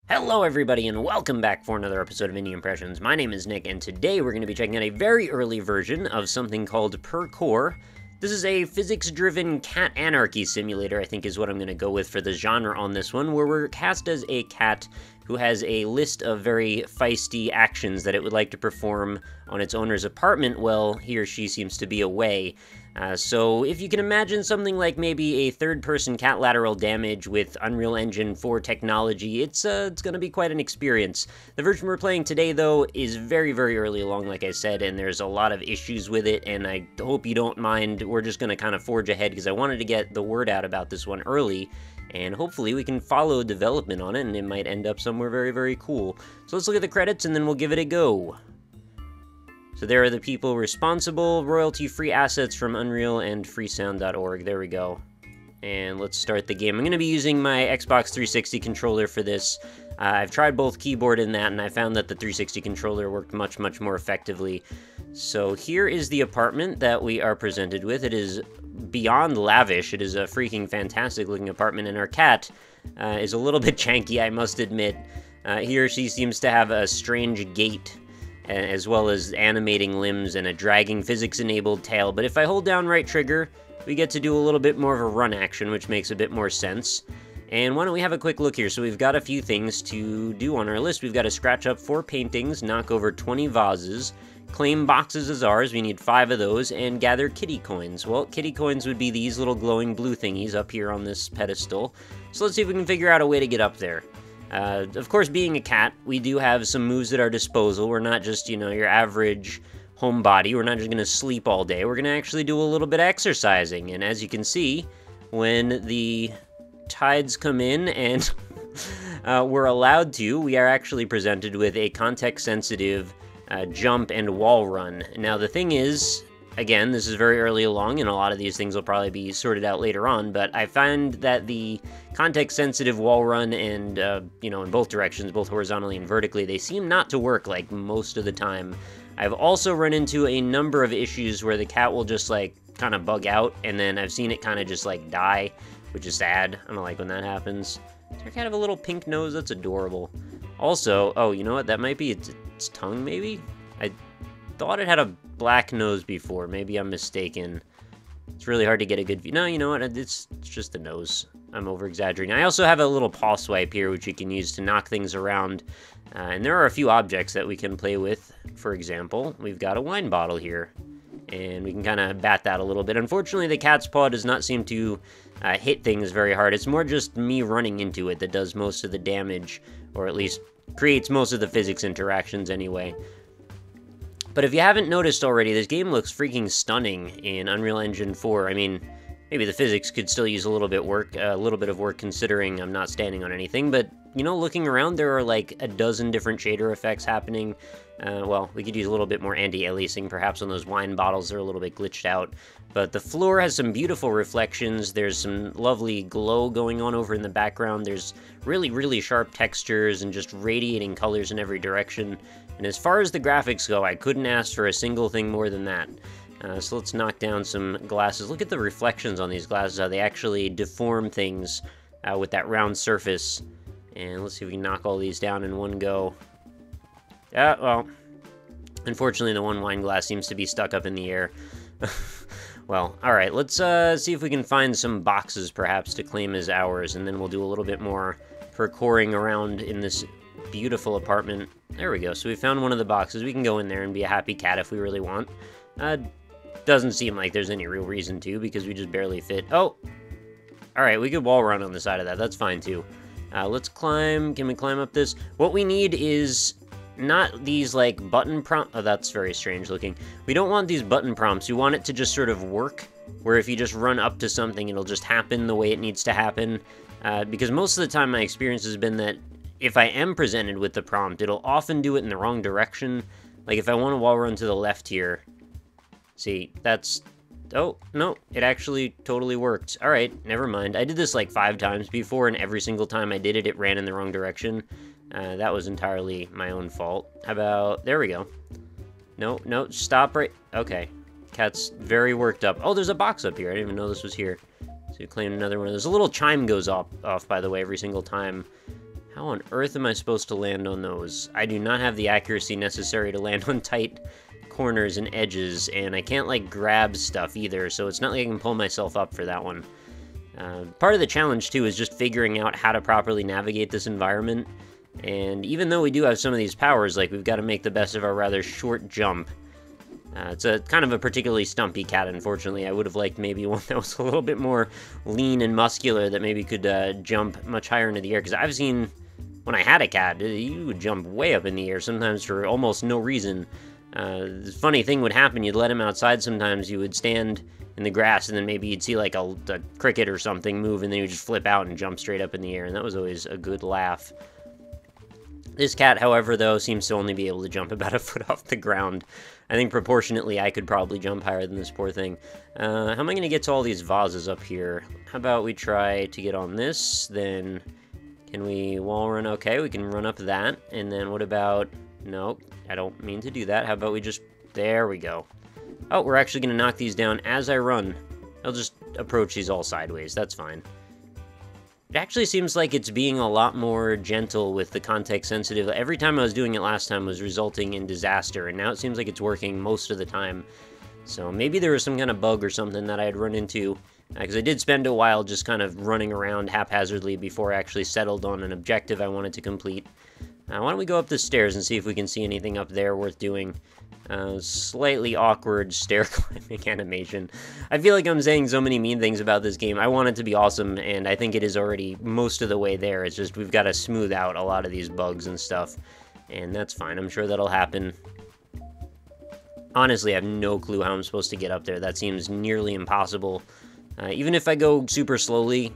Hello everybody and welcome back for another episode of Indie Impressions. My name is Nick and today we're going to be checking out a very early version of something called Purrkour. This is a physics-driven cat anarchy simulator, I think is what I'm going to go with for the genre on this one, where we're cast as a cat who has a list of very feisty actions that it would like to perform on its owner's apartment while he or she seems to be away. So if you can imagine something like maybe a third-person cat lateral damage with Unreal Engine 4 technology, it's going to be quite an experience. The version we're playing today, though, is very, very early along, like I said, and there's a lot of issues with it, and I hope you don't mind. We're just going to kind of forge ahead, because I wanted to get the word out about this one early, and hopefully we can follow development on it, and it might end up somewhere very, very cool. So let's look at the credits, and then we'll give it a go. So there are the people responsible, royalty-free assets from Unreal and freesound.org. There we go. And let's start the game. I'm going to be using my Xbox 360 controller for this. I've tried both keyboard and that, and I found that the 360 controller worked much, much more effectively. So here is the apartment that we are presented with. It is beyond lavish. It is a freaking fantastic-looking apartment, and our cat is a little bit janky, I must admit. He or she seems to have a strange gait, as well as animating limbs and a dragging physics-enabled tail. But if I hold down right trigger, we get to do a little bit more of a run action, which makes a bit more sense. And why don't we have a quick look here? So we've got a few things to do on our list. We've got to scratch up 4 paintings, knock over 20 vases, claim boxes as ours, we need 5 of those, and gather kitty coins. Well, kitty coins would be these little glowing blue thingies up here on this pedestal. So let's see if we can figure out a way to get up there. Of course, being a cat, we do have some moves at our disposal. We're not just, you know, your average homebody. We're not just going to sleep all day. We're going to actually do a little bit of exercising. And as you can see, when the tides come in and we're allowed to, we are actually presented with a context-sensitive jump and wall run. Now, the thing is, again, this is very early along, and a lot of these things will probably be sorted out later on, but I find that the context-sensitive wall run and, you know, in both directions, both horizontally and vertically, they seem not to work, like, most of the time. I've also run into a number of issues where the cat will just, like, kind of bug out, and then I've seen it kind of just, like, die, which is sad. I don't like when that happens. Does our cat have a little pink nose? That's adorable. Also, oh, you know what? That might be its tongue, maybe? I thought it had a black nose before. Maybe I'm mistaken. It's really hard to get a good view. No, you know what? It's just the nose. I'm over-exaggerating. I also have a little paw swipe here, which you can use to knock things around. And there are a few objects that we can play with. For example, we've got a wine bottle here. And we can kind of bat that a little bit. Unfortunately, the cat's paw does not seem to hit things very hard. It's more just me running into it that does most of the damage, or at least creates most of the physics interactions anyway. But if you haven't noticed already, this game looks freaking stunning in Unreal Engine 4. I mean, maybe the physics could still use a little bit of work considering I'm not standing on anything, but, you know, looking around, there are like a dozen different shader effects happening. Well, we could use a little bit more anti-aliasing, perhaps on those wine bottles. They're a little bit glitched out. But the floor has some beautiful reflections. There's some lovely glow going on over in the background. There's really, really sharp textures and just radiating colors in every direction. And as far as the graphics go, I couldn't ask for a single thing more than that. So let's knock down some glasses. Look at the reflections on these glasses, how they actually deform things with that round surface. And let's see if we can knock all these down in one go. Well, unfortunately the one wine glass seems to be stuck up in the air. Well, alright, let's see if we can find some boxes perhaps to claim as ours, and then we'll do a little bit more Purrkouring around in this beautiful apartment. There we go, so we found one of the boxes. We can go in there and be a happy cat if we really want. Doesn't seem like there's any real reason to, because we just barely fit. Oh! Alright, we could wall run on the side of that, that's fine too. Let's climb. Can we climb up this? What we need is not these, like, button prompts. Oh, that's very strange looking. We don't want these button prompts. We want it to just sort of work, where if you just run up to something, it'll just happen the way it needs to happen. Because most of the time my experience has been that if I am presented with the prompt, it'll often do it in the wrong direction. Like, if I want to wall run to the left here, see, that's... Oh, no, it actually totally worked. Alright, never mind. I did this like 5 times before, and every single time I did it, it ran in the wrong direction. That was entirely my own fault. How about... There we go. No, stop right... Okay. Cat's very worked up. Oh, there's a box up here. I didn't even know this was here. So you claim another one. There's a little chime goes off, by the way, every single time How on earth am I supposed to land on those? I do not have the accuracy necessary to land on tight corners and edges, and I can't, like, grab stuff either, so it's not like I can pull myself up for that one. Part of the challenge, too, is just figuring out how to properly navigate this environment, and even though we do have some of these powers, like, we've got to make the best of our rather short jump. It's a kind of a particularly stumpy cat, unfortunately. I would have liked maybe one that was a little bit more lean and muscular that maybe could jump much higher into the air, because I've seen, when I had a cat, you would jump way up in the air, sometimes for almost no reason. The funny thing would happen, you'd let him outside sometimes, you would stand in the grass, and then maybe you'd see like a cricket or something move, and then you would just flip out and jump straight up in the air, and that was always a good laugh. This cat, however, though, seems to only be able to jump about a foot off the ground. I think proportionately I could probably jump higher than this poor thing. How am I going to get to all these vases up here? How about we try to get on this, then can we wall run? Okay, we can run up that, and then what about... No, I don't mean to do that. How about we just... There we go. Oh, we're actually going to knock these down as I run. I'll just approach these all sideways. That's fine. It actually seems like it's being a lot more gentle with the context sensitive. Every time I was doing it last time was resulting in disaster, and now it seems like it's working most of the time. So maybe there was some kind of bug or something that I had run into, because I did spend a while just kind of running around haphazardly before I actually settled on an objective I wanted to complete. Why don't we go up the stairs and see if we can see anything up there worth doing. Slightly awkward stair climbing animation. I feel like I'm saying so many mean things about this game. I want it to be awesome, and I think it is already most of the way there. It's just we've got to smooth out a lot of these bugs and stuff, and that's fine. I'm sure that'll happen. Honestly, I have no clue how I'm supposed to get up there. That seems nearly impossible. Even if I go super slowly,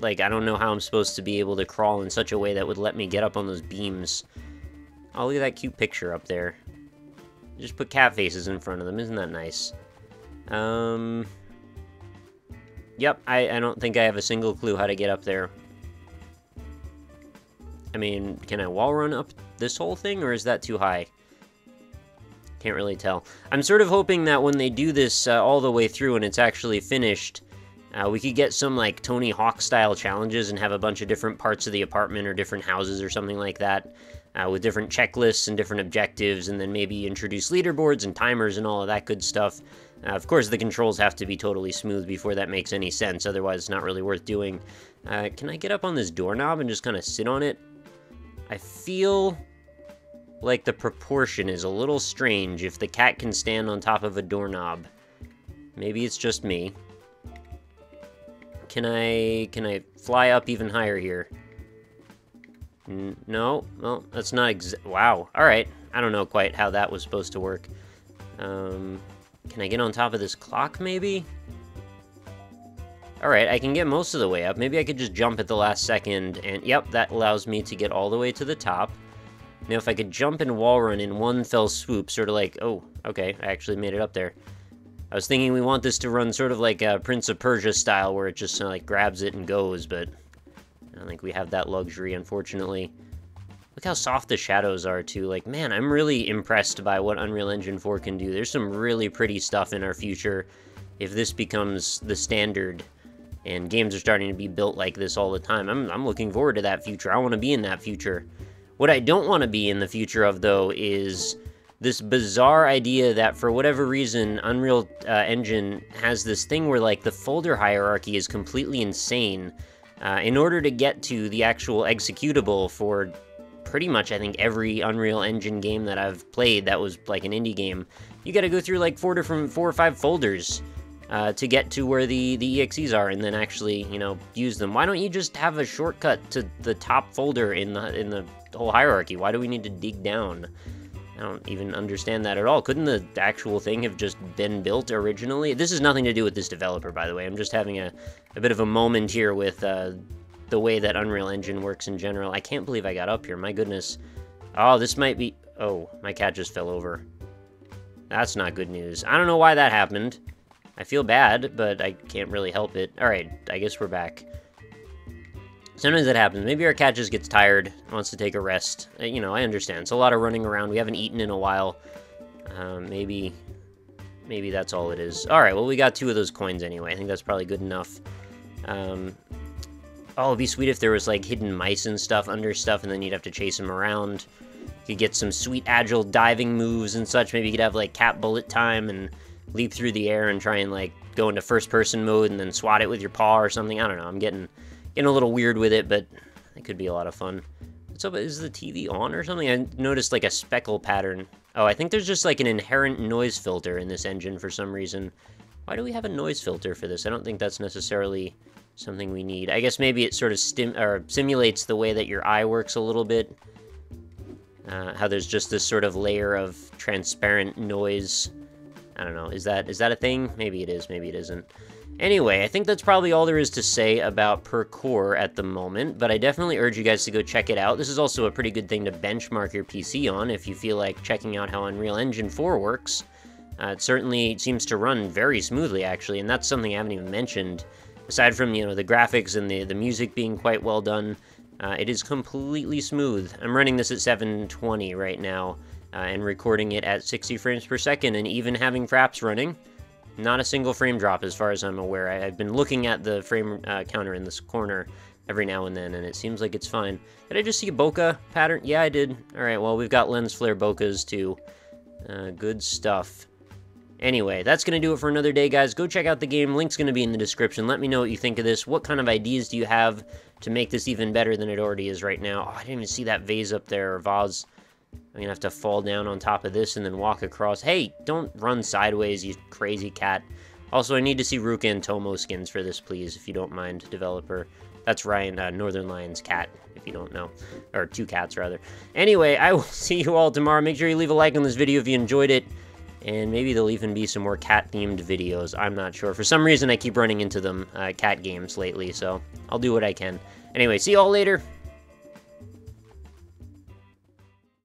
like, I don't know how I'm supposed to be able to crawl in such a way that would let me get up on those beams. Oh, look at that cute picture up there. Just put cat faces in front of them. Isn't that nice? Yep, I don't think I have a single clue how to get up there. I mean, can I wall run up this whole thing, or is that too high? Can't really tell. I'm sort of hoping that when they do this all the way through and it's actually finished, we could get some, like, Tony Hawk-style challenges and have a bunch of different parts of the apartment or different houses or something like that, with different checklists and different objectives, and then maybe introduce leaderboards and timers and all of that good stuff. Of course, the controls have to be totally smooth before that makes any sense, otherwise it's not really worth doing. Can I get up on this doorknob and just kind of sit on it? I feel like the proportion is a little strange if the cat can stand on top of a doorknob. Maybe it's just me. Can I fly up even higher here? No? Well, that's not wow. Alright. I don't know quite how that was supposed to work. Can I get on top of this clock, maybe? Alright, I can get most of the way up. Maybe I could just jump at the last second, and yep, that allows me to get all the way to the top. Now, if I could jump and wall run in one fell swoop, sort of like... Oh, okay, I actually made it up there. I was thinking we want this to run sort of like a Prince of Persia style, where it just like grabs it and goes, but I don't think we have that luxury, unfortunately. Look how soft the shadows are, too. Like, man, I'm really impressed by what Unreal Engine 4 can do. There's some really pretty stuff in our future if this becomes the standard, and games are starting to be built like this all the time. I'm looking forward to that future. I want to be in that future. What I don't want to be in the future of, though, is this bizarre idea that for whatever reason, Unreal Engine has this thing where, like, the folder hierarchy is completely insane. In order to get to the actual executable for pretty much, I think, every Unreal Engine game that I've played that was, like, an indie game, you gotta go through, like, 4 or 5 folders to get to where the EXEs are and then actually, you know, use them. Why don't you just have a shortcut to the top folder in the whole hierarchy? Why do we need to dig down? I don't even understand that at all. Couldn't the actual thing have just been built originally? This has nothing to do with this developer, by the way. I'm just having a bit of a moment here with the way that Unreal Engine works in general. I can't believe I got up here. My goodness. Oh, this might be... Oh, my cat just fell over. That's not good news. I don't know why that happened. I feel bad, but I can't really help it. Alright, I guess we're back. Sometimes that happens. Maybe our cat just gets tired, wants to take a rest. You know, I understand. It's a lot of running around. We haven't eaten in a while. Maybe that's all it is. Alright, well, we got 2 of those coins anyway. I think that's probably good enough. Oh, it'd be sweet if there was, like, hidden mice and stuff under stuff, and then you'd have to chase them around. You could get some sweet, agile diving moves and such. Maybe you could have, like, cat bullet time and leap through the air and try and, like, go into first-person mode and then swat it with your paw or something. I don't know. I'm getting a little weird with it, but it could be a lot of fun. What's up? Is the TV on or something? I noticed, like, a speckle pattern. Oh, I think there's just, like, an inherent noise filter in this engine for some reason. Why do we have a noise filter for this? I don't think that's necessarily something we need. I guess maybe it sort of simulates the way that your eye works a little bit. How there's just this sort of layer of transparent noise. I don't know. Is that a thing? Maybe it is. Maybe it isn't. Anyway, I think that's probably all there is to say about Purrkour at the moment, but I definitely urge you guys to go check it out. This is also a pretty good thing to benchmark your PC on if you feel like checking out how Unreal Engine 4 works. It certainly seems to run very smoothly, actually, and that's something I haven't even mentioned. Aside from, the graphics and the music being quite well done, it is completely smooth. I'm running this at 720 right now, and recording it at 60 frames per second, and even having fraps running, not a single frame drop as far as I'm aware. I've been looking at the frame counter in this corner every now and then, and it seems like it's fine. Did I just see a bokeh pattern? Yeah, I did. Alright, well, we've got lens flare bokehs too. Good stuff. Anyway, that's going to do it for another day, guys. Go check out the game. Link's going to be in the description. Let me know what you think of this. What kind of ideas do you have to make this even better than it already is right now? Oh, I didn't even see that vase up there, or vase. I'm going to have to fall down on top of this and then walk across. Hey, don't run sideways, you crazy cat. Also, I need to see Ruka and Tomo skins for this, please, if you don't mind, developer. That's Ryan, Northern Lion's cat, if you don't know. Or two cats, rather. Anyway, I will see you all tomorrow. Make sure you leave a like on this video if you enjoyed it. And maybe there'll even be some more cat-themed videos. I'm not sure. For some reason, I keep running into them, cat games lately, so I'll do what I can. Anyway, see you all later.